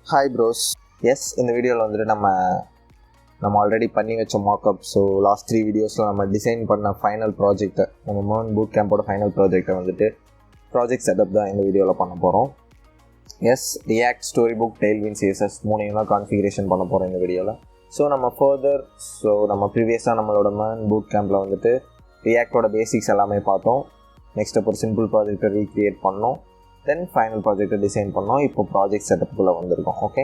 Hi bros. S, இந்த வீடியோவில் வந்துட்டு நம்ம ஆல்ரெடி பண்ணி வச்ச மார்க்அப். ஸோ லாஸ்ட் 3 வீடியோஸில் நம்ம டிசைன் பண்ண ஃபைனல் ப்ராஜெக்டை, நம்ம MERN பூட் கேம்போட ஃபைனல் ப்ராஜெக்டை வந்துட்டு ப்ராஜெக்ட் செட்டப் தான் இந்த வீடியோவில் பண்ண போகிறோம். Yes, React, Storybook, Tailwind, CSS மூணையும் தான் கான்ஃபிகரேஷன் பண்ண போகிறோம் இந்த வீடியோவில். ஸோ நம்ம ப்ரீவியஸாக நம்மளோட MERN பூட் கேம்பில் வந்துட்டு ரியாக்டோட பேசிக்ஸ் எல்லாமே பார்த்தோம். நெக்ஸ்ட் அப்போ ஒரு சிம்பிள் ப்ராஜெக்டை ரீக்ரியேட் பண்ணோம். தென் ஃபைனல் ப்ராஜெக்டை டிசைன் பண்ணோம். இப்போ ப்ராஜெக்ட் செட்டப்புக்குள்ளே வந்திருக்கோம். ஓகே,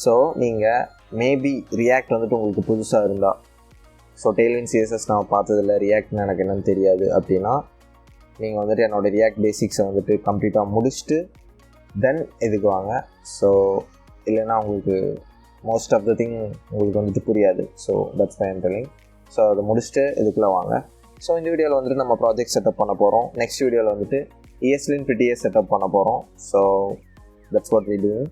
ஸோ நீங்கள் மேபி ரியாக்ட் வந்துட்டு உங்களுக்கு புதுசாக இருந்தால், ஸோ டெய்ல்விண்ட், CSS நான் பார்த்ததில்ல, ரியாக்ட்னு எனக்கு என்னென்னு தெரியாது அப்படின்னா, நீங்கள் வந்துட்டு என்னோடய ரியாக்ட் பேசிக்ஸை வந்துட்டு கம்ப்ளீட்டாக முடிச்சுட்டு தென் இதுக்கு வாங்க. ஸோ இல்லைன்னா உங்களுக்கு மோஸ்ட் ஆஃப் த திங் உங்களுக்கு வந்துட்டு புரியாது. So that's why I'm telling. So அதை முடிச்சுட்டு இதுக்குள்ளே வாங்க. ஸோ இந்த வீடியோவில் வந்துட்டு நம்ம ப்ராஜெக்ட் செட்டப் பண்ண போகிறோம். நெக்ஸ்ட் வீடியோவில் வந்துட்டு ESLint Prettier செட்டப் பண்ண போகிறோம். So that's what we doing.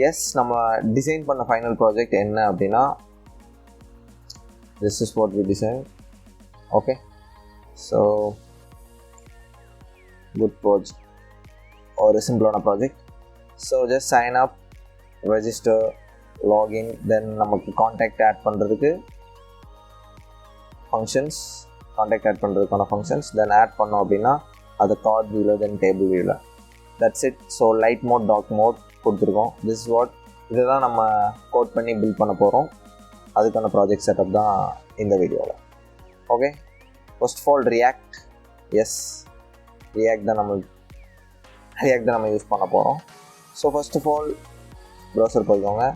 Yes, நம்ம டிசைன் பண்ண ஃபைனல் ப்ராஜெக்ட் என்ன அப்படின்னா, this is what we design. Okay, so good project, ஒரு சிம்பிளான project. So just sign up, register, login, then நமக்கு கான்டாக்ட் ஆட் பண்ணுறதுக்கு ஃபங்க்ஷன்ஸ், கான்டாக்ட் ஆட் பண்ணுறதுக்கான functions, then add பண்ணோம் அப்படின்னா அது கார்ட் வியூவில், தென் டேபிள் வியூவில். That's it. So light mode, dark mode கொடுத்துருக்கோம். திஸ் வாட், இதை தான் நம்ம கோட் பண்ணி பில்ட் பண்ண போகிறோம். அதுக்கான ப்ராஜெக்ட் செட்டப் தான் இந்த வீடியோவில். Okay, first of all React. Yes, React தான் நம்ம யூஸ் பண்ண போகிறோம். So first of all browser போய்க்கோங்க.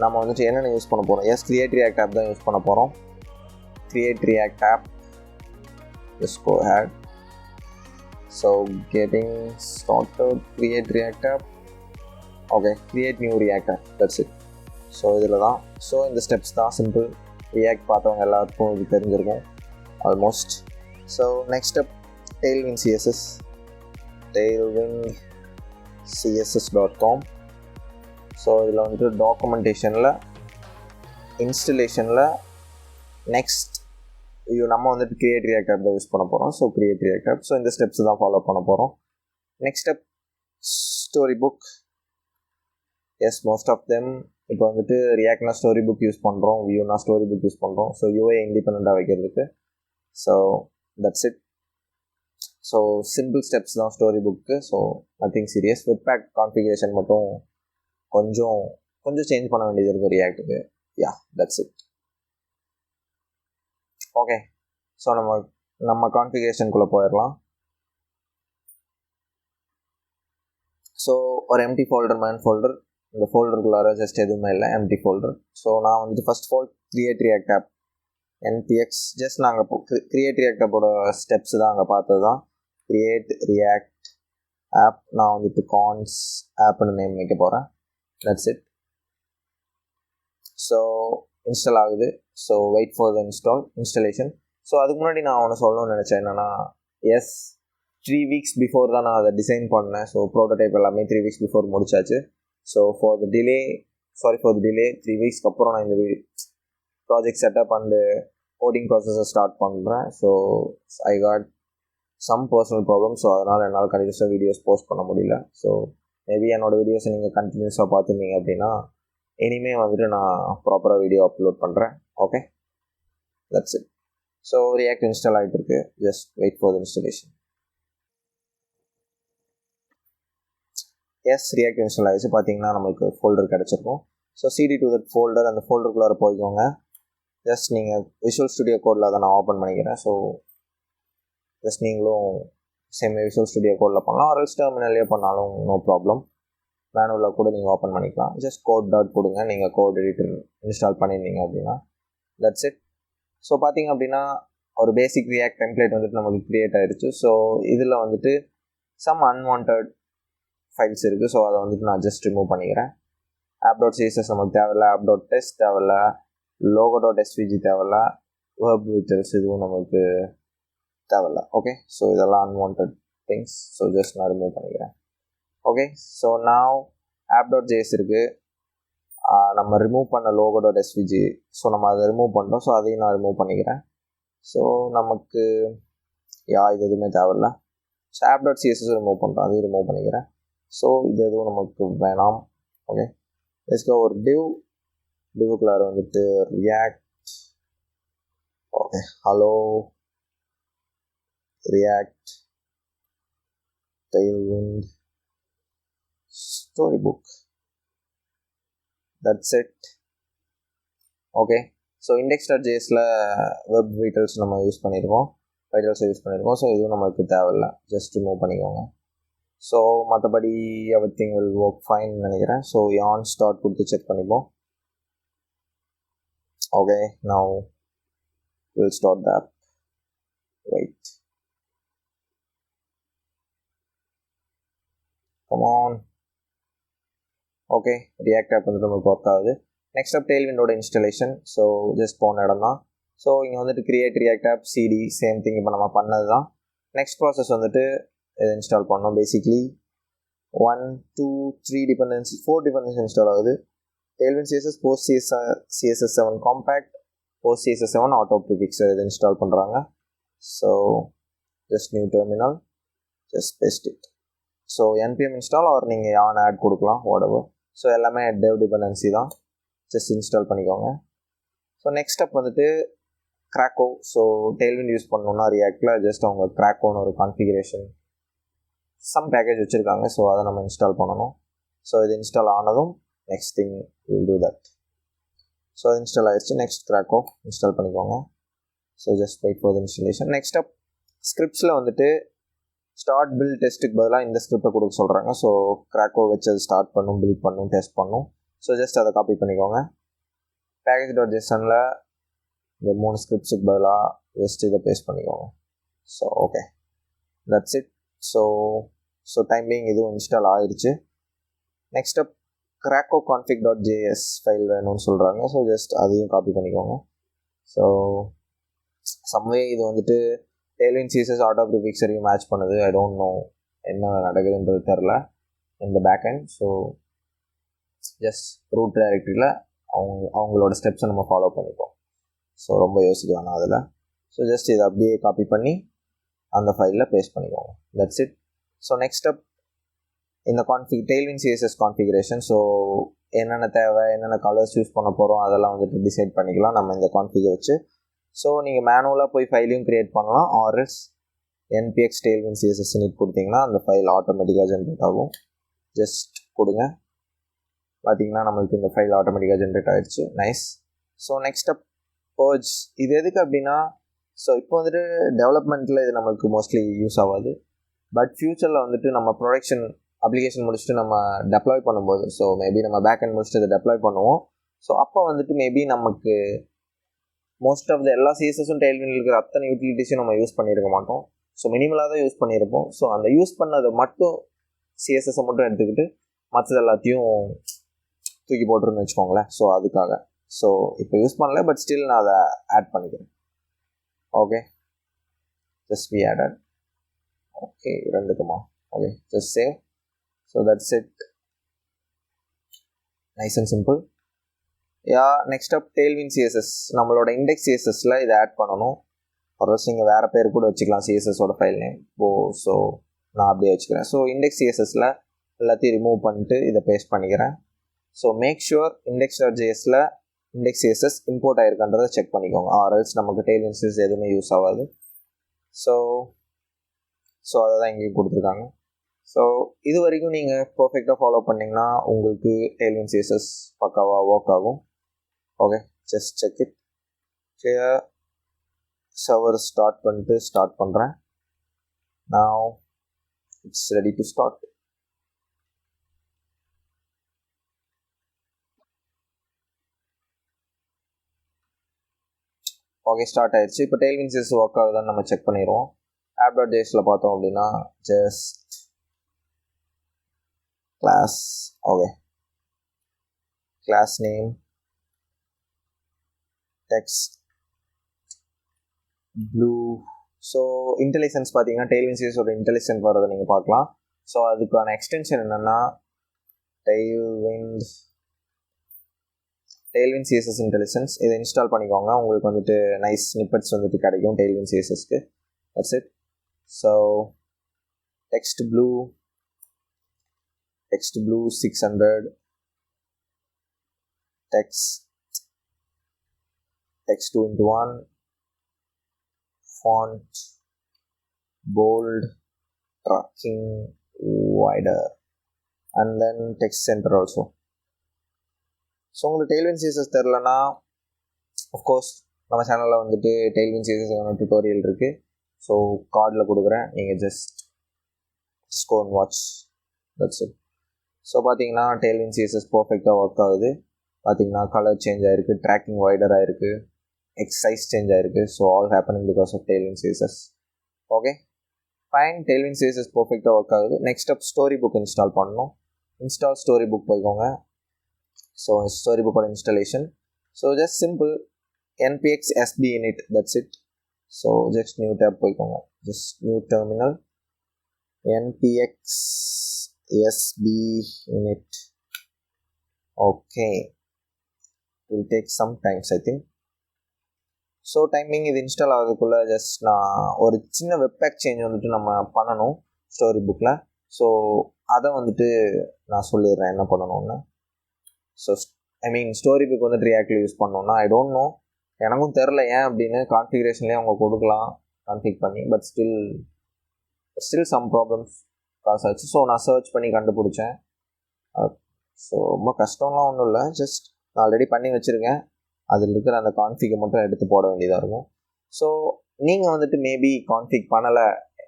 நம்ம வந்துட்டு என்னென்ன யூஸ் பண்ண போகிறோம்? எஸ், கிரியேட் ரியாக்ட் ஆப் தான் யூஸ் பண்ண போகிறோம். Create react app, just go ahead. So getting started, create react app. Okay, create new react app, that's it. So இதில் தான். ஸோ இந்த ஸ்டெப்ஸ் தான் சிம்பிள். ரியாக்ட் பார்த்தவங்க எல்லாருக்கும் இது தெரிஞ்சிருக்கும் almost. So next step, Tailwind CSS, tailwindcss.com. So இதில் வந்துட்டு டாக்குமெண்டேஷனில், இன்ஸ்டலேஷனில் நெக்ஸ்ட் நம்ம வந்துட்டு கிரியேட் ரியாக்ட் ஆப் தான் யூஸ் பண்ண போகிறோம். So create react app. So இந்த ஸ்டெப்ஸ் தான் ஃபாலோ பண்ண போகிறோம். Next step, Storybook. Yes, most of them இப்போ வந்துட்டு ரியாக்ட்னா ஸ்டோரி புக் யூஸ் பண்ணுறோம், வியூனா ஸ்டோரி புக் யூஸ் பண்ணுறோம். ஸோ UI இண்டிபெண்ட்டாக வைக்கிறதுக்கு. So that's it. So simple steps தான் ஸ்டோரி book. So nothing serious. Webpack configuration மட்டும் கொஞ்சம் சேஞ்ச் பண்ண வேண்டியது இருக்கும் ரியாக்ட்டுக்கு. Yeah, that's it. Okay, so நம்ம கான்ஃபிகரேஷனுக்குள்ளே போயிடலாம். ஸோ ஒரு எம்டி ஃபோல்டர், மேன் ஃபோல்டர். இந்த ஃபோல்டருக்குள்ளார ஜஸ்ட் எதுவுமே இல்லை, எம்டி ஃபோல்டர். ஸோ நான் வந்துட்டு first of all create react app, NPX. Just நாங்கள் கிரியேட் ரியாக்ட் ஆப்போட ஸ்டெப்ஸ் தான் அங்கே பார்த்தது தான். கிரியேட் ரியாக்ட் ஆப், நான் வந்துட்டு கான்ஸ் ஆப்னு நேம் வைக்க போகிறேன். That's it. ஸோ இன்ஸ்டால் ஆகுது. So wait for the installation. So அதுக்கு முன்னாடி நான் ஒன்று சொல்லணும்னு நினச்சேன். என்னென்னா, எஸ், 3 வீக்ஸ் பிஃபோர் தான் நான் அதை டிசைன் பண்ணேன். ஸோ ப்ரோட்டோடைப் எல்லாமே 3 வீக்ஸ் பிஃபோர் முடிச்சாச்சு. ஸோ ஃபார் த டிலே 3 வீக்ஸ்க்கு அப்புறம் நான் இந்த ப்ராஜெக்ட் செட்டப் அண்டு கோடிங் ப்ராசஸை ஸ்டார்ட் பண்ணுறேன். So I got some personal problem. So அதனால் என்னால் கண்டினியூஸாக வீடியோஸ் போஸ்ட் பண்ண முடியல. ஸோ மேபி என்னோடய வீடியோஸை நீங்கள் கண்டினியூஸாக பார்த்துருந்தீங்க அப்படின்னா இனிமேல் வந்துட்டு நான் ப்ராப்பராக வீடியோ அப்லோட் பண்ணுறேன். Okay, that's it. So react install ஆகிட்டு இருக்கு. Just wait for the installation. Yes, react install ஆகிடுச்சு. பார்த்தீங்கன்னா நம்மளுக்கு ஃபோல்டர் கிடச்சிருக்கும். So CD to that folder, அந்த ஃபோல்டருக்குள்ளார போய்க்கோங்க. ஜஸ்ட் நீங்கள் விஷுவல் ஸ்டுடியோ கோடில் அதை நான் ஓப்பன் பண்ணிக்கிறேன். ஸோ ஜஸ்ட் நீங்களும் சேம் விஷுவல் ஸ்டுடியோ கோடில் பண்ணலாம், ஒரு டெர்மினல்லே பண்ணாலும் நோ ப்ராப்ளம். மேனுவலாக கூட நீங்கள் ஓப்பன் பண்ணிக்கலாம். ஜஸ்ட் கோட் டாட் கொடுங்க. நீங்கள் கோட் எடிட்டர் இன்ஸ்டால் பண்ணியிருந்தீங்க அப்படின்னா தட்ஸ் இட். ஸோ பார்த்தீங்க அப்படின்னா ஒரு பேசிக் ரியாக்ட் டெம்ப்ளேட் வந்துட்டு நமக்கு க்ரியேட் ஆகிடுச்சு. ஸோ இதில் வந்துட்டு சம் அன்வான்ட் ஃபைல்ஸ் இருக்குது. ஸோ அதை வந்துட்டு நான் ஜஸ்ட் ரிமூவ் பண்ணிக்கிறேன். app.css நமக்கு தேவையில்ல, app.test தேவையில்ல, logo.svg தேவையில்ல, verb widgets இதுவும் நமக்கு தேவையில்ல. ஓகே, ஸோ இதெல்லாம் அன்வான்ட் திங்ஸ். ஸோ ஜஸ்ட் நான் ரிமூவ் பண்ணிக்கிறேன். ஓகே, ஸோ நாவ் app.js இருக்குது. நம்ம ரிமூவ் பண்ண logo.svg, ஸோ நம்ம அதை ரிமூவ் பண்ணுறோம். ஸோ அதையும் நான் ரிமூவ் பண்ணிக்கிறேன். ஸோ நமக்கு இது எதுவுமே தேவையில்ல. ஸோ app.css ரிமூவ் பண்ணுறோம், அதையும் ரிமூவ் பண்ணிக்கிறேன். ஸோ இது எதுவும் நமக்கு வேணாம். ஓகே, let's go over div-குள்ளார வந்துட்டு react, okay, hello react tailwind storybook, that's it. okay, so index.jsல web vitals நம்ம யூஸ் பண்ணியிருக்கோம், ஸோ இதுவும் நம்மளுக்கு தேவையில்லை, ஜஸ்ட் ரிமூவ் பண்ணிக்கோங்க. ஸோ மற்றபடி எவ்ரிதிங் வில் ஒர்க் ஃபைன் நினைக்கிறேன். ஸோ யான் ஸ்டார்ட் கொடுத்து செக் பண்ணிப்போம். Okay, now will start the app. Wait, come on. Okay, React app வந்து நம்மளுக்கு ஒர்க் ஆகுது. நெக்ஸ்ட் அப் டெயில்விண்டோட இன்ஸ்டலேஷன். ஸோ ஜஸ்ட் போன இடம் தான். ஸோ இங்கே வந்துட்டு create react app cd, same thing இப்போ நம்ம பண்ணது தான். நெக்ஸ்ட் ப்ராசஸ் வந்துட்டு இதை இன்ஸ்டால் பண்ணோம். பேசிக்லி 1 2 3 டிபெண்டன்சி 4 டிபெண்டன்சி இன்ஸ்டால் ஆகுது. Tailwind CSS, post CSS7 compat, post CSS7 autoprefixer இதை இன்ஸ்டால் பண்ணுறாங்க. So just new terminal, just paste it. So npm install or நீங்கள் யான் ஆட் கொடுக்கலாம், whatever. ஸோ எல்லாமே dev dependency தான், just install பண்ணிக்கோங்க. So next step வந்துட்டு Craco. So டெயில்விண்ட் use பண்ணணுன்னா ரியாக்டில் just அவங்க கிராக்கோன்னு ஒரு கான்ஃபிகரேஷன் சம் பேக்கேஜ் வச்சுருக்காங்க. ஸோ அதை நம்ம இன்ஸ்டால் பண்ணணும். ஸோ இது இன்ஸ்டால் ஆனதும் next thing will do that. So அது இன்ஸ்டால் ஆகிடுச்சு. நெக்ஸ்ட் கிராக்கோ இன்ஸ்டால் பண்ணிக்கோங்க. So just wait for the installation. Next up ஸ்கிரிப்ட்ஸில் வந்துட்டு ஸ்டார்ட் பில்ட் டெஸ்ட்டுக்கு பதிலாக இந்த ஸ்கிரிப்டை கொடுக்க சொல்கிறாங்க. ஸோ கிராக்கோ வச்சு அது ஸ்டார்ட் பண்ணும், பில்ட் பண்ணும், டெஸ்ட் பண்ணும். ஸோ ஜஸ்ட் அதை காப்பி பண்ணிக்கோங்க. package.jsonல இந்த 3 ஸ்கிரிப்ட்ஸுக்கு பதிலாக ஜஸ்ட் இதை பேஸ்ட் பண்ணிக்கோங்க. So okay, that's it. So time being இதுவும் இன்ஸ்டால் ஆகிடுச்சு. Next up Craco config.js file வேணும்னு சொல்கிறாங்க. ஸோ ஜஸ்ட் அதையும் காப்பி பண்ணிக்கோங்க. ஸோ சம்வே இது வந்துட்டு டெயில்விண்ட் சிஎஸ்எஸ் ஆட்டோ ப்ரிஃபிக்ஸரையும் மேட்ச் பண்ணுது. ஐ டோன்ட் நோ என்ன நடக்குதுன்றது தெரில இந்த back end so just டைரக்டரியில் அவங்களோட ஸ்டெப்ஸை நம்ம ஃபாலோ பண்ணிப்போம். ஸோ ரொம்ப யோசிக்க வேணாம் அதில். ஸோ ஜஸ்ட் இதை அப்படியே காப்பி பண்ணி அந்த ஃபைலில் பேஸ்ட் பண்ணிக்கோங்க. That's it. ஸோ நெக்ஸ்ட் அப் இந்த டெயில்விண்ட் சிஎஸ்எஸ் கான்ஃபிகரேஷன். ஸோ என்னென்ன தேவை, என்னென்ன கலர்ஸ் யூஸ் பண்ண போகிறோம் அதெல்லாம் வந்துட்டு டிசைட் பண்ணிக்கலாம் நம்ம இந்த கான்ஃபிகை வச்சு. ஸோ நீங்கள் மேனுவலாக போய் ஃபைலையும் க்ரியேட் பண்ணலாம், ஆர்எல்ஸ் npx tailwind css நீட் கொடுத்தீங்கன்னா அந்த ஃபைல் ஆட்டோமேட்டிக்காக ஜென்ரேட் ஆகும். ஜஸ்ட் கொடுங்க, பார்த்தீங்கன்னா நம்மளுக்கு இந்த ஃபைல் ஆட்டோமேட்டிக்காக ஜென்ரேட் ஆகிடுச்சு. நைஸ். ஸோ நெக்ஸ்ட் அப் பர்ஜ். இது எதுக்கு அப்படின்னா, ஸோ இப்போ வந்துட்டு டெவலப்மெண்ட்டில் இது நம்மளுக்கு மோஸ்ட்லி யூஸ் ஆகாது. பட் ஃப்யூச்சரில் வந்துட்டு நம்ம ப்ரொடக்ஷன் அப்ளிகேஷன் முடிச்சுட்டு நம்ம டெப்ளாய் பண்ணும்போது, ஸோ மேபி நம்ம பேக் அண்ட் முடிச்சுட்டு இதை டெப்ளாய் பண்ணுவோம். ஸோ அப்போ வந்துட்டு மேபி நமக்கு மோஸ்ட் ஆஃப் த எல்லா சிஎஸ்எஸும் டெயில்விண்டில் இருக்கிற அத்தனை யூட்டிலிட்டிஸும் நம்ம யூஸ் பண்ணியிருக்க மாட்டோம். ஸோ மினிமலாக தான் யூஸ் பண்ணியிருப்போம். ஸோ அந்த யூஸ் பண்ணதை மட்டும் சிஎஸ்எஸை மட்டும் எடுத்துக்கிட்டு மற்றது எல்லாத்தையும் தூக்கி போட்டுருன்னு வச்சுக்கோங்களேன். ஸோ அதுக்காக ஸோ இப்போ யூஸ் பண்ணல, பட் ஸ்டில் நான் அதை ஆட் பண்ணிக்கிறேன். Okay, just we added. Okay, ரெண்டுக்குமா? Okay, just save. So that's it. Nice and simple. Next up Tailwind CSS. நம்மளோட இண்டெக்ஸ் சிஎஸ்எஸ்ல இதை ஆட் பண்ணணும். ஒரு நீங்கள் வேறு பேர் கூட வச்சுக்கலாம் சிஎஸ்எஸோட ஃபைல் நேம். ஸோ நான் அப்படியே வச்சுக்கிறேன். ஸோ இண்டெக்ஸ் சிஎஸ்எஸ்ல எல்லாத்தையும் ரிமூவ் பண்ணிட்டு இதை பேஸ்ட் பண்ணிக்கிறேன். ஸோ மேக் ஷுர் index.jsல இண்டெக்ஸ் சிஎஸ்எஸ் இம்போர்ட் ஆகிருக்கான்றதை செக் பண்ணிக்கோங்க, ஆர்எல்ஸ் நமக்கு டெயில்விண்ட் சிஎஸ்எஸ் எதுவுமே யூஸ் ஆகாது. ஸோ அதை தான் இங்கேயும் கொடுத்துருக்காங்க. ஸோ இது வரைக்கும் நீங்கள் பர்ஃபெக்டாக ஃபாலோ பண்ணிங்கன்னா உங்களுக்கு டெயில்விண்ட் சிஎஸ்எஸ் பக்காவாக ஒர்க் ஆகும். Okay, just check it. Clear. Server start பண்ணிட்டு ஸ்டார்ட் பண்ணுறேன். Now it's ready to start. Okay, start ஆயிடுச்சு. இப்போ டெயில்விண்ட் சிஎஸ்எஸ் ஒர்க் ஆகுதான்னு நம்ம செக் பண்ணிடுவோம். app.jsல பார்த்தோம் அப்படின்னா just class, okay, class name text blue. So IntelliSense பார்த்தீங்கன்னா டெயில்விண்ட் சிஎஸ்எஸோட இன்டெலிஜென்ஸ் வரதை நீங்கள் பார்க்கலாம். ஸோ அதுக்கான எக்ஸ்டென்ஷன் என்னென்னா டெயில்விண்ட் சிஎஸ்எஸ் இன்டெலிஜென்ஸ். இதை இன்ஸ்டால் பண்ணிக்கோங்க. உங்களுக்கு வந்துட்டு நைஸ் ஸ்னிப்பெட்ஸ் வந்துட்டு கிடைக்கும் டெயில்விண்ட் சிஎஸ்எஸ்க்கு. That's it. So text blue 600. text 2 into 1, font bold, tracking wider, and then text center also. So உங்களுக்கு டெய்ல்விண்ட் சிஎஸ்எஸ் தெரிலனா அஃப்கோர்ஸ் நம்ம சேனலில் வந்துட்டு டெய்ல்விண்ட் சிஎஸ்எஸ் டுட்டோரியல் இருக்குது. ஸோ கார்டில் கொடுக்குறேன், நீங்கள் just go and watch, that's it. So பார்த்தீங்கன்னா டெய்ல்விண்ட் சிஎஸ்எஸ் பர்ஃபெக்டாக ஒர்க் ஆகுது. பார்த்தீங்கன்னா கலர் சேஞ்ச் ஆகிருக்கு, ட்ராக்கிங் வைடர் ஆகிருக்கு, எக்ஸைஸ் சேஞ்ச் ஆகிருக்கு. So all happening because of Tailwind CSS. Okay fine, Tailwind CSS பர்ஃபெக்டாக ஒர்க் ஆகுது. Next up Storybook install பண்ணணும். இன்ஸ்டால் ஸ்டோரி புக் போய்க்கோங்க. ஸோ ஸ்டோரி புக்கோட installation. So just simple npx sb init, that's it. So just new tab போய்க்கோங்க, just new terminal npx sb init. Okay, will take some times I think. So timing இது install ஆகிறதுக்குள்ளே just நான் ஒரு சின்ன வெப்பேக் change வந்துட்டு நம்ம பண்ணணும் story புக்கில். ஸோ அதை வந்துட்டு நான் சொல்லிடுறேன் என்ன பண்ணணும்னு. ஸோ ஸ்டோரி புக் வந்துட்டு ரியாக்டில் யூஸ் பண்ணோன்னா ஐ டோன்ட் நோ, எனக்கும் தெரில ஏன் அப்படின்னு. கான்ஃபிகரேஷன்லேயே அவங்க கொடுக்கலாம் கான்ஃபிக் பண்ணி, பட் ஸ்டில் சம் ப்ராப்ளம்ஸ் காசு ஆச்சு. ஸோ நான் சர்ச் பண்ணி கண்டுபிடிச்சேன். ஸோ ரொம்ப கஷ்டம்லாம் ஒன்றும் இல்லை, ஜஸ்ட் நான் ஆல்ரெடி பண்ணி வச்சுருக்கேன். அதில் இருக்கிற அந்த கான்ஃபிகை மட்டும் எடுத்து போட வேண்டியதாக இருக்கும். ஸோ நீங்கள் வந்துட்டு மேபி கான்ஃபிக் பண்ணலை,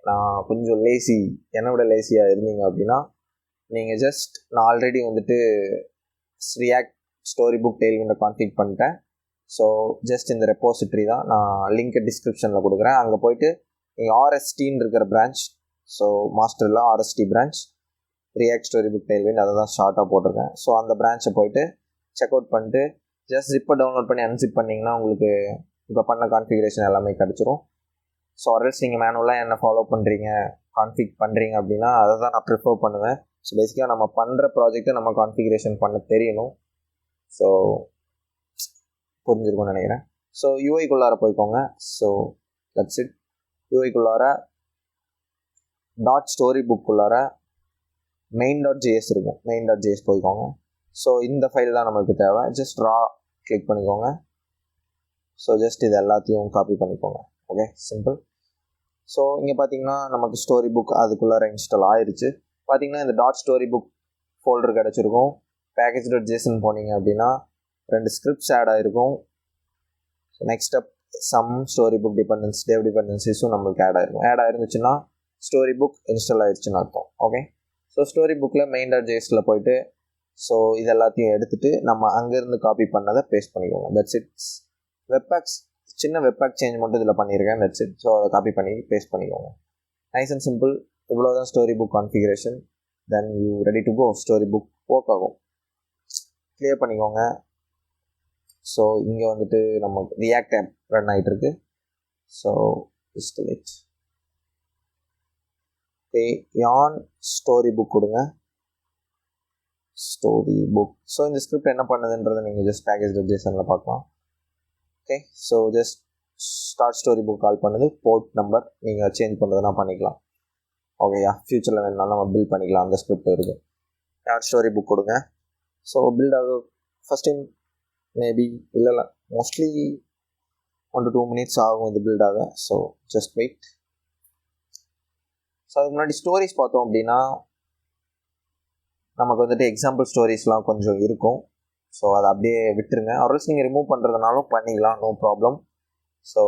நான் கொஞ்சம் லேசி, என்னை விட லேசியாக இருந்தீங்க அப்படின்னா நீங்கள் ஜஸ்ட் நான் ஆல்ரெடி வந்துட்டு ரியாக்ட் ஸ்டோரி புக் டெய்ல்விண்டை கான்ஃபிக் பண்ணிட்டேன். ஸோ ஜஸ்ட் இந்த ரெப்போசிட்ரி தான், நான் லிங்க்கை டிஸ்கிரிப்ஷனில் கொடுக்குறேன். அங்கே போய்ட்டு நீங்கள் ஆர்எஸ்டின்னு இருக்கிற பிரான்ச், ஸோ மாஸ்டரில் RST branch React Storybook Tailwind, அதை தான் ஷார்ட்டாக போட்டிருக்கேன். ஸோ அந்த பிரான்ச்சை போய்ட்டு செக் அவுட் பண்ணிட்டு ஜஸ்ட் ஜிப்பை டவுன்லோட் பண்ணி அன்சிப் பண்ணிங்கன்னா உங்களுக்கு இப்போ பண்ண கான்ஃபிகரேஷன் எல்லாமே கிடச்சிரும். ஸோ ஆர்எல்ஸ் நீங்கள் மேனுவலாக என்ன ஃபாலோ பண்ணுறீங்க, கான்ஃபிக் பண்ணுறீங்க அப்படின்னா அதை தான் நான் ப்ரிஃபர் பண்ணுவேன். ஸோ பேசிக்காக நம்ம பண்ணுற ப்ராஜெக்டை நம்ம கான்ஃபிகரேஷன் பண்ண தெரியணும். ஸோ புரிஞ்சிருக்கும்னு நினைக்கிறேன். ஸோ யூஐக்குள்ளார போய்க்கோங்க. So that's it. யூஐக்குள்ளார டாட் ஸ்டோரி புக்குள்ளார main.js இருக்கும், main.js போய்க்கோங்க. ஸோ இந்த ஃபைல் தான் நம்மளுக்கு தேவை. ஜஸ்ட் ரா கிளிக் பண்ணிக்கோங்க. ஸோ ஜஸ்ட் இது எல்லாத்தையும் காப்பி பண்ணிக்கோங்க. Okay, simple. ஸோ இங்கே பார்த்தீங்கன்னா நமக்கு ஸ்டோரி புக் அதுக்குள்ளார இன்ஸ்டால் ஆயிடுச்சு. பார்த்தீங்கன்னா இந்த டாட் ஸ்டோரி புக் ஃபோல்டர் கிடச்சிருக்கும். package.json போனீங்க அப்படின்னா 2 ஸ்கிரிப்ட்ஸ் ஆட் ஆகிருக்கும். So next up some Storybook dependencies dev டிபெண்டன்சிஸும் நம்மளுக்கு ஆட் ஆயிருந்துச்சுன்னா ஸ்டோரி புக் இன்ஸ்டால் ஆயிடுச்சுன்னு அர்த்தம். ஓகே, ஸோ ஸ்டோரி புக்கில் main.jsல போயிட்டு ஸோ இது எல்லாத்தையும் எடுத்துகிட்டு நம்ம அங்கேருந்து காப்பி பண்ணதை பேஸ்ட் பண்ணிக்கோங்க. That's it. வெப்பேக்ஸ் சின்ன வெப்பேக் சேஞ்ச் மட்டும் இதில் பண்ணியிருக்கேன், தட்ஸ் இட். ஸோ அதை காப்பி பண்ணி பேஸ்ட் பண்ணிக்கோங்க. Nice and simple. இவ்வளோ தான் Storybook configuration. Then you ready to go. Storybook work ஆகும். கிளியர் பண்ணிக்கோங்க. ஸோ இங்கே வந்துட்டு நம்ம ரியாக்ட் ஆப் ரன் ஆகிட்டு இருக்கு. So it yarn Storybook கொடுங்க. Storybook. ஸோ இந்த ஸ்கிரிப்ட் என்ன பண்ணுதுன்றதை நீங்கள் ஜஸ்ட் package.jsonல பார்க்கலாம். Okay, so just start Storybook call பண்ணுது. போர்ட் நம்பர் நீங்கள் சேஞ்ச் பண்ணுறதுனா பண்ணிக்கலாம். ஓகேயா, ஃப்யூச்சரில் வேணுனாலும் நம்ம பில்ட் பண்ணிக்கலாம். அந்த ஸ்கிரிப்ட் இருக்குது. ஸ்டார்ட் ஸ்டோரி புக் கொடுங்க. ஸோ பில்ட் ஆக ஃபஸ்ட் டைம் மேபி இல்லை மோஸ்ட்லி 1 to 2 minutes ஆகும் இது பில்ட் ஆக. So just wait. ஸோ அதுக்கு முன்னாடி ஸ்டோரிஸ் பார்த்தோம் அப்படின்னா நமக்கு வந்துட்டு எக்ஸாம்பிள் ஸ்டோரிஸ்லாம் கொஞ்சம் இருக்கும். ஸோ அதை அப்படியே விட்டுருங்க. ஆர்எல்ஸ் நீங்கள் ரிமூவ் பண்ணுறதுனாலும் பண்ணிக்கலாம், நோ ப்ராப்ளம். ஸோ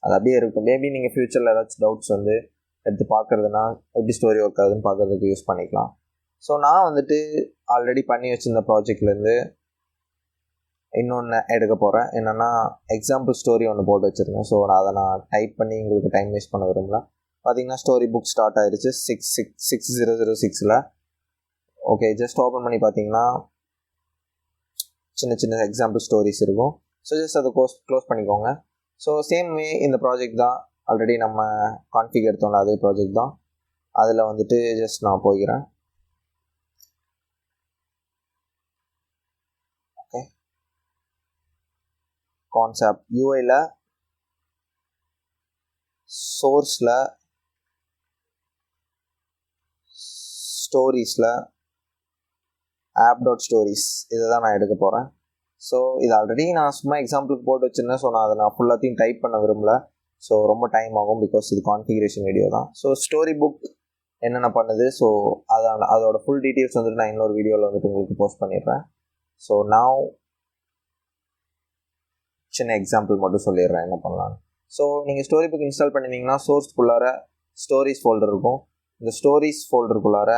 அது அப்படியே இருக்கும். மேபி நீங்கள் ஃப்யூச்சரில் ஏதாச்சும் டவுட்ஸ் வந்து எடுத்து பார்க்குறதுனா எப்படி ஸ்டோரி ஒர்க் ஆகுதுன்னு பார்க்குறதுக்கு யூஸ் பண்ணிக்கலாம். ஸோ நான் வந்துட்டு ஆல்ரெடி பண்ணி வச்சுருந்த ப்ராஜெக்ட்லேருந்து இன்னொன்று எடுக்க போகிறேன். என்னென்னா எக்ஸாம்பிள் ஸ்டோரி ஒன்று போட்டு வச்சுருந்தேன். ஸோ அதை நான் டைப் பண்ணி உங்களுக்கு டைம் வேஸ்ட் பண்ண விரும்பல. பார்த்தீங்கன்னா ஸ்டோரி புக் ஸ்டார்ட் ஆயிடுச்சு 6006. ஓகே, ஜஸ்ட் ஓப்பன் பண்ணி பார்த்தீங்கன்னா சின்ன சின்ன எக்ஸாம்பிள் ஸ்டோரிஸ் இருக்கும். ஸோ ஜஸ்ட் அதை க்ளோஸ் பண்ணிக்கோங்க. ஸோ சேம் வே இந்த ப்ராஜெக்ட் தான் ஆல்ரெடி நம்ம கான்ஃபிக் எடுத்தோம்ல அதே ப்ராஜெக்ட் தான். அதில் வந்துட்டு ஜஸ்ட் நான் போய்க்கிறேன். ஓகே, கான்செப்ட் யூஐயில் சோர்ஸில் ஸ்டோரிஸில் app.stories இதை தான் நான் எடுக்க போகிறேன். ஸோ இது ஆல்ரெடி நான் சும்மா எக்ஸாம்பிளுக்கு போட்டு வச்சுருந்தேன். ஸோ நான் அதை ஃபுல்லாத்தையும் டைப் பண்ண விரும்பல. ஸோ ரொம்ப டைம் ஆகும் பிகாஸ் இது கான்ஃபிகரேஷன் வீடியோ தான். ஸோ ஸ்டோரி புக் என்னென்ன பண்ணுது, ஸோ அதோட ஃபுல் டீட்டெயில்ஸ் வந்துட்டு நான் இன்னொரு வீடியோவில் வந்துட்டு உங்களுக்கு போஸ்ட் பண்ணிடுறேன். ஸோ நான் சின்ன எக்ஸாம்பிள் மட்டும் சொல்லிடுறேன் என்ன பண்ணலாம். ஸோ நீங்கள் ஸ்டோரி புக் இன்ஸ்டால் பண்ணிங்கன்னா சோர்ஸ்க்குள்ளார ஸ்டோரிஸ் ஃபோல்டர் இருக்கும். இந்த ஸ்டோரிஸ் ஃபோல்டருக்குள்ளார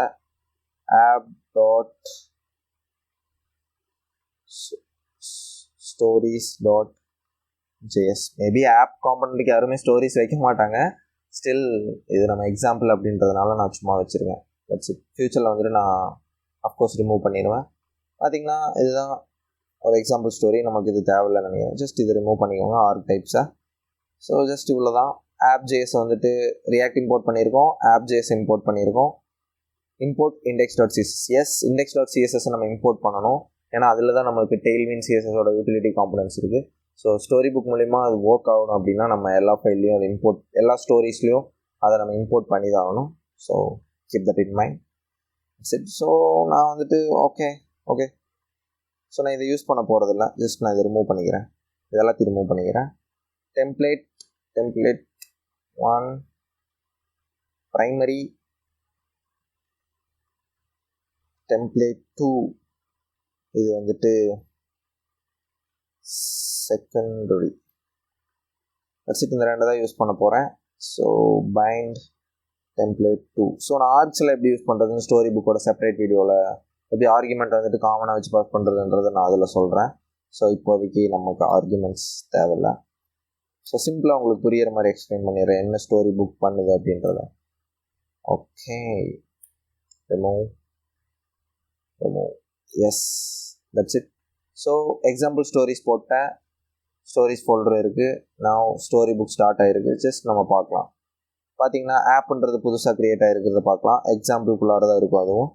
app.stories.js மேபி ஆப் காம்பனண்ட்டுக்கு யாருமே ஸ்டோரிஸ் வைக்க மாட்டாங்க. ஸ்டில் இது நம்ம எக்ஸாம்பிள் அப்படின்றதுனால நான் சும்மா வச்சுருக்கேன். That's it. ஃப்யூச்சரில் வந்துட்டு நான் அஃப்கோர்ஸ் ரிமூவ் பண்ணிடுவேன். பார்த்திங்கன்னா இதுதான் ஒரு எக்ஸாம்பிள் ஸ்டோரி. நமக்கு இது தேவையில்லைன்னு நினைக்கிறேன். ஜஸ்ட் இது ரிமூவ் பண்ணிக்கோங்க ஆர்க் டைப்ஸை. ஸோ ஜஸ்ட் இவ்வளோ தான். app.js வந்துட்டு ரியாக்ட் இம்போர்ட் பண்ணியிருக்கோம், app.js இம்போர்ட் பண்ணியிருக்கோம். Import index.css. எஸ், index.css நம்ம இம்போர்ட் பண்ணணும். ஏன்னா அதில் தான் நமக்கு டெய்ல்வின் சிஎஸ்எஸோட யூட்டிலிட்டி காம்பனன்ட்ஸ் இருக்குது. ஸோ ஸ்டோரி புக் மூலிமா அது ஒர்க் ஆகணும் அப்படின்னா நம்ம எல்லா ஃபைல்லையும் அதை எல்லா ஸ்டோரிஸ்லையும் அதை நம்ம இம்போர்ட் பண்ணி தான் ஆகணும். So keep that in mind. சரி, ஸோ நான் வந்துட்டு ஓகே. ஸோ நான் இதை யூஸ் பண்ண போகிறதில்ல. ஜஸ்ட் நான் இதை ரிமூவ் பண்ணிக்கிறேன். இதெல்லாத்தையும் ரிமூவ் பண்ணிக்கிறேன். டெம்ப்ளேட் 1 primary, template 2 இது வந்துட்டு secondary. that's it. இந்த ரெண்டு தான் யூஸ் பண்ண போகிறேன். So bind template 2. ஸோ நான் ஆர்க்ஸில் எப்படி யூஸ் பண்ணுறதுன்னு ஸ்டோரி புக்கோட செப்பரேட் வீடியோவில் எப்படி ஆர்குமெண்ட் வந்துட்டு காமனாக வச்சு பாஸ் பண்ணுறதுன்றதை நான் அதில் சொல்கிறேன். ஸோ இப்போதைக்கு நமக்கு ஆர்குமெண்ட்ஸ் தேவையில்லை. ஸோ சிம்பிளாக உங்களுக்கு புரியிற மாதிரி எக்ஸ்பிளைன் பண்ணிடுறேன் என்ன ஸ்டோரி புக் பண்ணுது அப்படின்றத. Okay, remove. Yes, that's it. So example stories போட்டேன். ஸ்டோரிஸ் ஃபோல்டர் இருக்குது. நான் ஸ்டோரி புக் ஸ்டார்ட் ஆகிருக்கு. ஜஸ்ட் நம்ம பார்க்கலாம். பார்த்தீங்கன்னா ஆப்புன்றது புதுசாக க்ரியேட் ஆகிருக்கிறத பார்க்கலாம். எக்ஸாம்பிள்குள்ளார தான் இருக்கும் அதுவும்.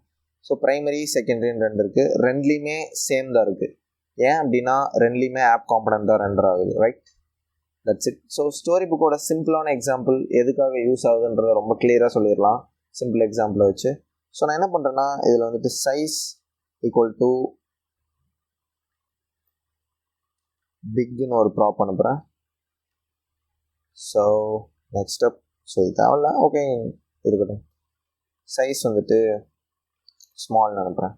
ஸோ ப்ரைமரி செகண்டரின்னு ரெண்டு இருக்குது. ரெண்டுலேயுமே சேம் தான் இருக்குது. ஏன் அப்படின்னா ரெண்டுலேயுமே ஆப் காம்பனன்ட் தான் ரெண்டர் ஆகுது. Right, that's it. So story புக்கோட சிம்பிளான எக்ஸாம்பிள் எதுக்காக யூஸ் ஆகுதுன்றதை ரொம்ப கிளியராக சொல்லிடலாம் சிம்பிள் எக்ஸாம்பிளை வச்சு. ஸோ நான் என்ன பண்ணுறேன்னா இதில் வந்துட்டு சைஸ் ஈக்குவல் டு பிக்னு ஒரு ப்ராப் அனுப்புகிறேன். So next step. ஸோ இது தேவையில்ல, ஓகே இருக்கட்டும். சைஸ் வந்துட்டு ஸ்மால்னு அனுப்புகிறேன்.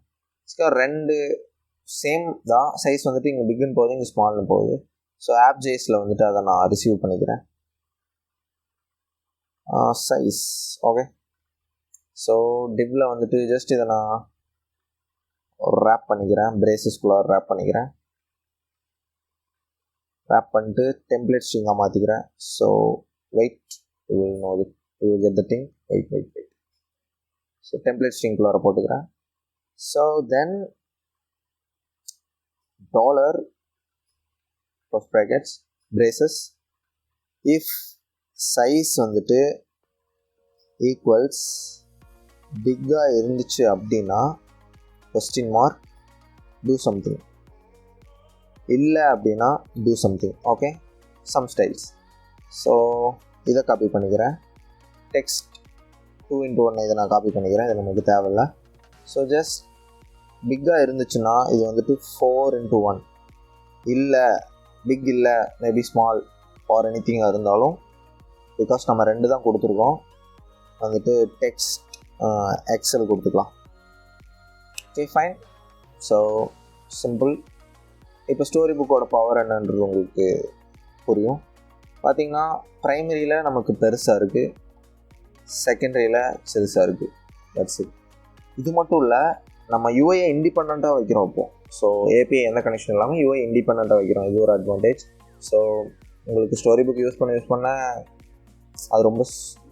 ரெண்டு சேம் தான். சைஸ் வந்துட்டு இங்கே பிக்னு போகுது, இங்கே ஸ்மால்னு போகுது. ஸோ app.jsல வந்துட்டு அதை நான் ரிசீவ் பண்ணிக்கிறேன். Size okay. ஸோ டிவ்வில் வந்துட்டு ஜஸ்ட் இதை நான் ரேப் பண்ணிக்கிறேன். பிரேசஸ்குள்ளார ரேப் பண்ணிக்கிறேன். ரேப் பண்ணிட்டு டெம்ப்ளேட் ஸ்ட்ரிங்காக மாற்றிக்கிறேன். So wait, you will get the thing. Wait. So template ஸ்ட்ரிங்குள்ளார போட்டுக்கிறேன். So then $, first brackets, braces, if size வந்துட்டு ஈக்குவல்ஸ் பிக்காக இருந்துச்சு அப்படின்னா கொஸ்டின் மார்க் டூ சம்திங், இல்லை அப்படின்னா do something. Okay, some styles. So இதை காப்பி பண்ணிக்கிறேன். டெக்ஸ்ட் 2x1 இதை நான் காப்பி பண்ணிக்கிறேன். இது நமக்கு தேவையில்லை. ஸோ ஜஸ்ட் பிக்காக இருந்துச்சுன்னா இது வந்துட்டு 4x1, இல்லை பிக் இல்லை மேபி ஸ்மால் ஆர் எனிதிங்காக இருந்தாலும் பிகாஸ் நம்ம ரெண்டு தான் கொடுத்துருக்கோம் வந்துட்டு டெக்ஸ்ட் எக்ஸல் கொடுத்துக்கலாம். Okay fine. So simple. இப்போ ஸ்டோரி புக்கோட பவர் என்னன்றது உங்களுக்கு புரியும். பார்த்திங்கன்னா ப்ரைமரியில் நமக்கு பெருசாக இருக்குது, செகண்டரியில் சிறுசாக இருக்குது. That's it. இது மட்டும் இல்லை, நம்ம யூஐயை இண்டிபெண்ட்டாக வைக்கிறோம் இப்போது. ஸோ ஏபிஐ எந்த கனெக்ஷன் இல்லாமல் யூஐ இண்டிபெண்ட்டாக வைக்கிறோம். இது ஒரு அட்வான்டேஜ். ஸோ உங்களுக்கு ஸ்டோரி புக் யூஸ் பண்ண அது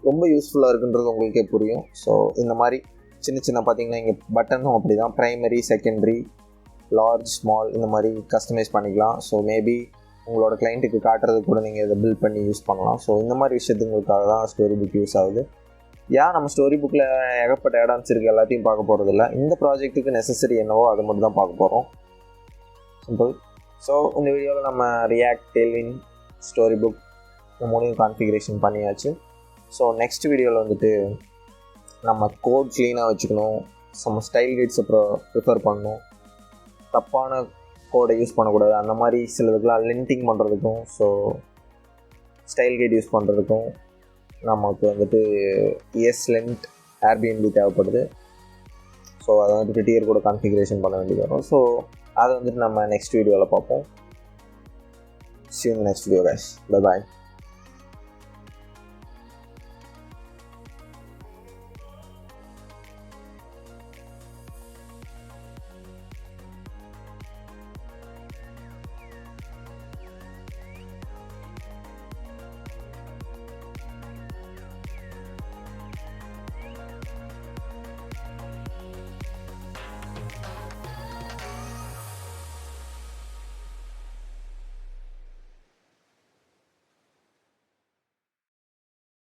ரொம்ப யூஸ்ஃபுல்லாக இருக்குன்றது உங்களுக்கே புரியும். ஸோ இந்த மாதிரி சின்ன பார்த்திங்கன்னா இங்கே பட்டனும் அப்படி தான் ப்ரைமரி, செகண்டரி, லார்ஜ், ஸ்மால் இந்த மாதிரி கஸ்டமைஸ் பண்ணிக்கலாம். ஸோ மேபி உங்களோட கிளைண்ட்டுக்கு காட்டுறது கூட நீங்கள் இதை பில்ட் பண்ணி யூஸ் பண்ணலாம். ஸோ இந்த மாதிரி விஷயத்துங்களுக்காக தான் ஸ்டோரி புக் யூஸ் ஆகுது. நம்ம ஸ்டோரி புக்கில் ஏகப்பட்ட ஆடான்ஸ் இருக்குது, எல்லாத்தையும் பார்க்க போகிறதில்ல. இந்த ப்ராஜெக்ட்டுக்கு நெசசரி என்னவோ அதை மட்டும் தான் பார்க்க போகிறோம். சிம்பிள். ஸோ இந்த வீடியோவில் நம்ம ரியாக்ட், டெய்ல்வின், ஸ்டோரி புக் இந்த மூணையும் கான்ஃபிகரேஷன் பண்ணியாச்சு. ஸோ நெக்ஸ்ட் வீடியோவில் வந்துட்டு நம்ம கோட் க்ளீனாக வச்சுக்கணும், நம்ம ஸ்டைல் கைட்ஸை ப்ரிஃபர் பண்ணணும். தப்பான கோடை யூஸ் பண்ணக்கூடாது. அந்த மாதிரி சிலதுக்கெலாம் லிங்டிங் பண்ணுறதுக்கும் ஸோ ஸ்டைல் கைட் யூஸ் பண்ணுறதுக்கும் நமக்கு வந்துட்டு ESLint Airbnb தேவைப்படுது. ஸோ அதை வந்துட்டு ப்ரிட்டியர் கூட கான்ஃபிகரேஷன் பண்ண வேண்டியது வரும். ஸோ அதை வந்துட்டு நம்ம நெக்ஸ்ட் வீடியோவில் பார்ப்போம். See you in the next video guys. Bye bye.